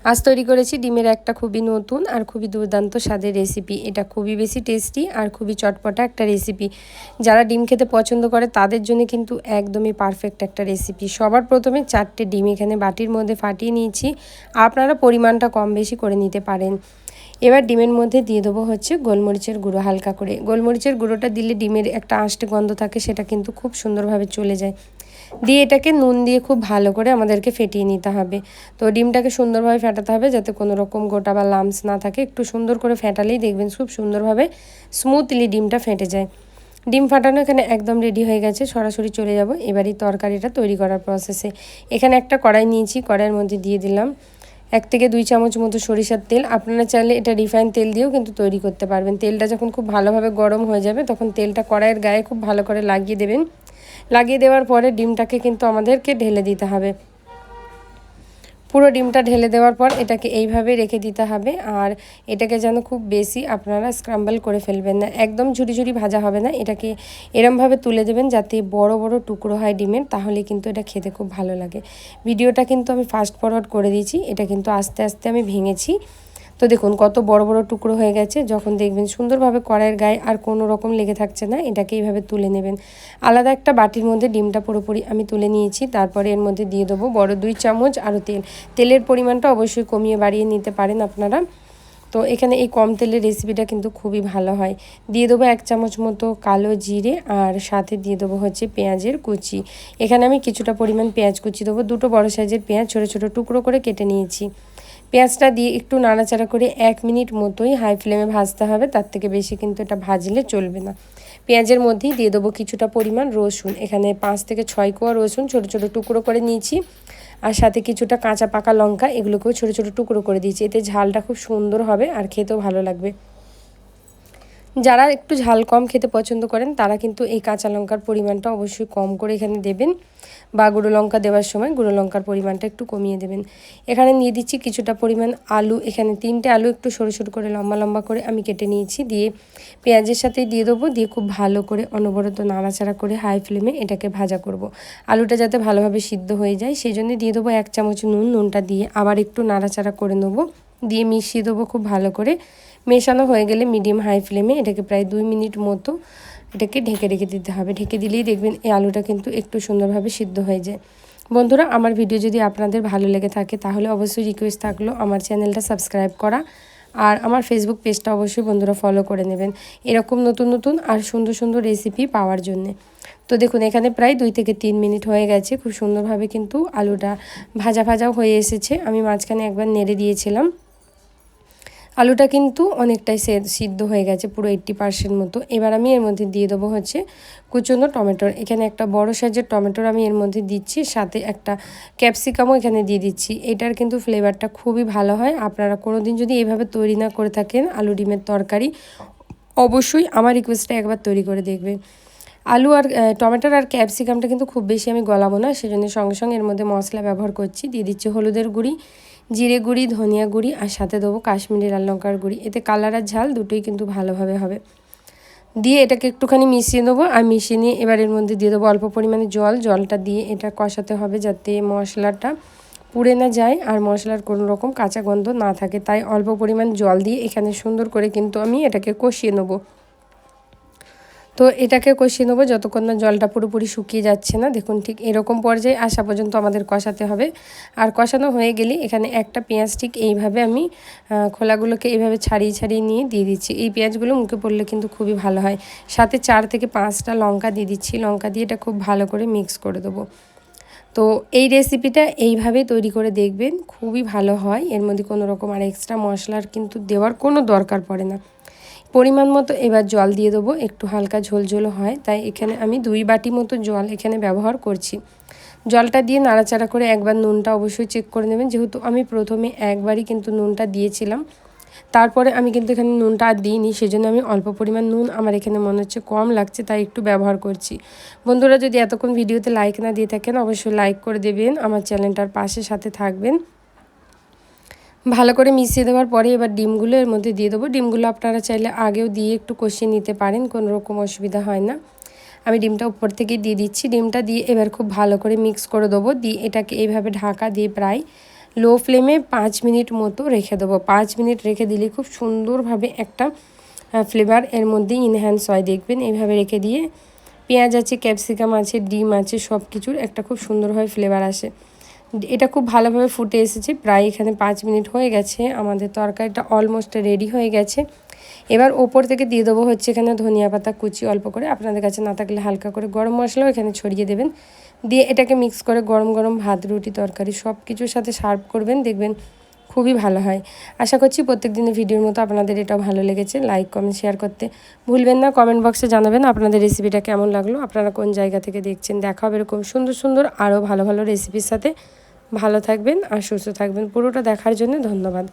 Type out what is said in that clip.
আজ তৈরি করেছি ডিমের একটা খুবই নতুন আর খুবই দুর্দান্ত স্বাদের রেসিপি। এটা খুবই বেশি টেস্টি আর খুবই চটপটা একটা রেসিপি। যারা ডিম খেতে পছন্দ করে তাদের জন্য কিন্তু একদমই পারফেক্ট একটা রেসিপি। সবার প্রথমে 4টে ডিম এখানে বাটির মধ্যে ফাটিয়ে নিয়েছি। আপনারা পরিমাণটা কম বেশি করে নিতে পারেন। এবার ডিমের মধ্যে দিয়ে দেবো হচ্ছে গোলমরিচের গুঁড়ো হালকা করে। গোলমরিচের গুঁড়োটা দিলে ডিমের একটা আঁশটে গন্ধ থাকে, সেটা কিন্তু খুব সুন্দরভাবে চলে যায়। দিয়ে এটাকে নুন দিয়ে খুব ভালো করে আমাদেরকে ফেটিয়ে নিতে হবে। তো ডিমটাকে সুন্দরভাবে ফেটাতে হবে যাতে কোনো রকম গোটা বা লামস না থাকে। একটু সুন্দর করে ফেটালেই দেখবেন খুব সুন্দরভাবে স্মুথলি ডিমটা ফেটে যায়। ডিম ফাটানো এখানে একদম রেডি হয়ে গেছে, সরাসরি চলে যাব এবারই তরকারিটা তৈরি করার প্রসেসে। এখানে একটা কড়াই নিয়েছি, কড়াইয়ের মধ্যে দিয়ে দিলাম 1 থেকে 2 চামচ মতো সরিষার তেল। আপনারা চাইলে এটা রিফাইন তেল দিয়েও কিন্তু তৈরি করতে পারবেন। তেলটা যখন খুব ভালোভাবে গরম হয়ে যাবে তখন তেলটা কড়াইয়ের গায়ে খুব ভালো করে লাগিয়ে দেবেন। লাগিয়ে দেওয়ার পরে ডিমটাকে কিন্তু আমাদেরকে ঢেলে দিতে হবে। পুরো ডিমটা ঢেলে দেওয়ার পর এটাকে এইভাবে রেখে দিতে হবে। আর এটাকে যেন খুব বেশি আপনারা স্ক্রাম্বল করে ফেলবেন না, একদম ঝুরি ঝুরি ভাজা হবে না। এটাকে এরমভাবে তুলে দেবেন যাতে বড় বড় টুকরো হয় ডিমের, তাহলে কিন্তু এটা খেতে খুব ভালো লাগে। ভিডিওটা কিন্তু আমি ফাস্ট ফরওয়ার্ড করে দিয়েছি, এটা কিন্তু আস্তে আস্তে আমি ভেঙেছি। তো দেখুন কত বড় বড় টুকরো হয়ে গেছে। যখন দেখবেন সুন্দরভাবে কড়াইয়ের গায়ে আর কোনো রকম লেগে থাকছে না, এটাকে এইভাবে তুলে নেবেন। আলাদা একটা বাটির মধ্যে ডিমটা পুরোপুরি আমি তুলে নিয়েছি। তারপরে এর মধ্যে দিয়ে দেবো বড় 2 চামচ আরও তেল। তেলের পরিমাণটা অবশ্যই কমিয়ে বাড়িয়ে নিতে পারেন আপনারা। তো এখানে এই কম তেলের রেসিপিটা কিন্তু খুবই ভালো হয়। দিয়ে দেবো 1 চামচ মতো কালো জিরে, আর সাথে দিয়ে দেবো হচ্ছে পেঁয়াজের কুচি। এখানে আমি কিছুটা পরিমাণ পেঁয়াজ কুচি দেবো। 2টো বড় সাইজের পেঁয়াজ ছোটো ছোটো টুকরো করে কেটে নিয়েছি। পেঁয়াজটা দিয়ে একটু নাড়াচাড়া করে 1 মিনিট মতোই হাই ফ্লেমে ভাজতে হবে, তার থেকে বেশি কিন্তু এটা ভাজলে চলবে না। পেঁয়াজের মধ্যেই দিয়ে দেবো কিছুটা পরিমাণ রসুন। এখানে 5 থেকে 6 কোয়া রসুন ছোটো ছোটো টুকরো করে নিয়েছি। আর সাথে কিছুটা কাঁচা পাকা লঙ্কা, এগুলোকেও ছোটো ছোটো টুকরো করে দিয়েছি। এতে ঝালটা খুব সুন্দর হবে আর খেতেও ভালো লাগবে। যারা একটু ঝাল কম খেতে পছন্দ করেন তারা কিন্তু এই কাঁচা লঙ্কার পরিমাণটা অবশ্যই কম করে এখানে দেবেন, বা গুঁড়ো লঙ্কা দেওয়ার সময় গুঁড়ো লঙ্কার পরিমাণটা একটু কমিয়ে দেবেন। এখানে নিয়ে দিচ্ছি কিছুটা পরিমাণ আলু। এখানে 3টে আলু একটু সরু সরু করে লম্বা লম্বা করে আমি কেটে নিয়েছি। দিয়ে পেঁয়াজের সাথে দিয়ে দেবো, দিয়ে খুব ভালো করে অনবরত নাড়াচাড়া করে হাই ফ্লেমে এটাকে ভাজা করব। আলুটা যাতে ভালোভাবে সিদ্ধ হয়ে যায় সেই জন্য দিয়ে দেবো 1 চামচ নুন। নুনটা দিয়ে আবার একটু নাড়াচাড়া করে নেবো, দিয়ে মিশিয়ে দেবো খুব ভালো করে। মেশানো হয়ে গেলে মিডিয়াম হাই ফ্লেমে এটাকে প্রায় 2 মিনিট মতো এটাকে ঢেকে রেখে দিতে হবে। ঢেকে দিলেই দেখবেন এই আলুটা কিন্তু একটু সুন্দরভাবে সিদ্ধ হয়ে যায়। বন্ধুরা, আমার ভিডিও যদি আপনাদের ভালো লেগে থাকে তাহলে অবশ্যই রিকোয়েস্ট থাকলো আমার চ্যানেলটা সাবস্ক্রাইব করা, আর আমার ফেসবুক পেজটা অবশ্যই বন্ধুরা ফলো করে নেবেন এরকম নতুন নতুন আর সুন্দর সুন্দর রেসিপি পাওয়ার জন্যে। তো দেখুন এখানে প্রায় 2 থেকে 3 মিনিট হয়ে গেছে। খুব সুন্দরভাবে কিন্তু আলুটা ভাজা ভাজাও হয়ে এসেছে। আমি মাঝখানে একবার নেড়ে দিয়েছিলাম। আলুটা কিন্তু অনেকটাই সিদ্ধ হয়ে গেছে, পুরো 80% মতো। এবার আমি এর মধ্যে দিয়ে দেবো হচ্ছে কুচনো টমেটোর। এখানে একটা বড় সাইজের টমেটোর আমি এর মধ্যে দিচ্ছি, সাথে একটা ক্যাপসিকামও এখানে দিয়ে দিচ্ছি। এটার কিন্তু ফ্লেভারটা খুবই ভালো হয়। আপনারা কোনো দিন যদি এইভাবে তৈরি না করে থাকেন আলু ডিমের তরকারি, অবশ্যই আমার রিকোয়েস্টটা একবার তৈরি করে দেখবেন। আলু আর টমেটোর আর ক্যাপসিকামটা কিন্তু খুব বেশি আমি গলাবো না, সেজন্য সঙ্গে সঙ্গে এর মধ্যে মশলা ব্যবহার করছি। দিয়ে দিচ্ছি হলুদের গুঁড়ি, জিরে গুঁড়ি, ধনিয়া গুঁড়ি, আর সাথে দেবো কাশ্মীরি লাল লঙ্কার গুঁড়ি। এতে কালার আর ঝাল দুটোই কিন্তু ভালোভাবে হবে। দিয়ে এটাকে একটুখানি মিশিয়ে দেবো। আর মিশিয়ে নিয়ে এবার এর মধ্যে দিয়ে দেবো অল্প পরিমাণে জল। জলটা দিয়ে এটা কষাতে হবে যাতে মশলাটা পুড়ে না যায় আর মশলার কোনো রকম কাঁচা গন্ধ না থাকে। তাই অল্প পরিমাণ জল দিয়ে এখানে সুন্দর করে কিন্তু আমি এটাকে কষিয়ে নেবো। তো এটাকে কষিয়ে নেবো যতক্ষণ না জলটা পুরোপুরি শুকিয়ে যাচ্ছে না। দেখুন ঠিক এরকম পর্যায়ে আসা পর্যন্ত আমাদের কষাতে হবে। আর কষানো হয়ে গেলে এখানে একটা পেঁয়াজ ঠিক এইভাবে আমি খোলাগুলোকে এইভাবে ছাড়িয়ে ছাড়িয়ে নিয়ে দিয়ে দিচ্ছি। এই পেঁয়াজগুলো মুখে পড়লে কিন্তু খুবই ভালো হয়। সাথে 4 থেকে 5টা লঙ্কা দিয়ে দিচ্ছি। লঙ্কা দিয়ে এটা খুব ভালো করে মিক্স করে দেবো। তো এই রেসিপিটা এইভাবেই তৈরি করে দেখবেন, খুবই ভালো হয়। এর মধ্যে কোনো রকম আর এক্সট্রা মশলার কিন্তু দেওয়ার কোনো দরকার পড়ে না। পরিমাণ মতো এবার জল দিয়ে দেবো, একটু হালকা ঝোলঝোল হয়, তাই এখানে আমি 2 বাটি মতো জল এখানে ব্যবহার করছি। জলটা দিয়ে নাড়াচাড়া করে একবার নুনটা অবশ্যই চেক করে নেবেন, যেহেতু আমি প্রথমে একবারই কিন্তু নুনটা দিয়েছিলাম। তারপরে আমি কিন্তু এখানে নুনটা আর দিইনি, সেজন্য আমি অল্প পরিমাণ নুন আমার এখানে মনে হচ্ছে কম লাগছে, তাই একটু ব্যবহার করছি। বন্ধুরা, যদি এতক্ষণ ভিডিওতে লাইক না দিয়ে থাকেন অবশ্যই লাইক করে দেবেন, আমার চ্যানেলটার পাশে সাথে থাকবেন। ভালো করে মিশিয়ে দেওয়ার পরে এবার ডিমগুলো এর মধ্যে দিয়ে দেবো। ডিমগুলো আপনারা চাইলে আগেও দিয়ে একটু কষিয়ে নিতে পারেন, কোনো রকম অসুবিধা হয় না। আমি ডিমটা উপর থেকে দিয়ে দিচ্ছি। ডিমটা দিয়ে এবার খুব ভালো করে মিক্স করে দেবো। দিয়ে এটাকে এইভাবে ঢাকা দিয়ে প্রায় লো ফ্লেমে 5 মিনিট মতো রেখে দেবো। 5 মিনিট রেখে দিলে খুব সুন্দরভাবে একটা ফ্লেভার এর মধ্যে ইনহ্যান্স হয়। দেখবেন এইভাবে রেখে দিয়ে পেঁয়াজ আছে, ক্যাপসিকাম আছে, ডিম আছে, সব কিছুর একটা খুব সুন্দরভাবে ফ্লেভার আসে। এটা খুব ভালোভাবে ফুটে এসেছে, প্রায় এখানে 5 মিনিট হয়ে গেছে। আমাদের তরকারিটা অলমোস্ট রেডি হয়ে গেছে। এবার ওপর থেকে দিয়ে দেবো হচ্ছে এখানে ধনিয়া পাতা কুচি অল্প করে, আপনাদের কাছে না থাকলে হালকা করে গরম মশলাও এখানে ছড়িয়ে দেবেন। দিয়ে এটাকে মিক্স করে গরম গরম ভাত, রুটি, তরকারি সব কিছুর সাথে সার্ভ করবেন, দেখবেন খুবই ভালো হয়। আশা করছি প্রত্যেক দিনের ভিডিওর মতো আপনাদের এটাও ভালো লেগেছে। লাইক, কমেন্ট, শেয়ার করতে ভুলবেন না। কমেন্ট বক্সে জানাবেন আপনাদের রেসিপিটা কেমন লাগলো, আপনারা কোন জায়গা থেকে দেখছেন। দেখা হবে এরকম সুন্দর সুন্দর আরও ভালো ভালো রেসিপির সাথে। ভালো থাকবেন আর সুস্থ থাকবেন। পুরোটা দেখার জন্য ধন্যবাদ।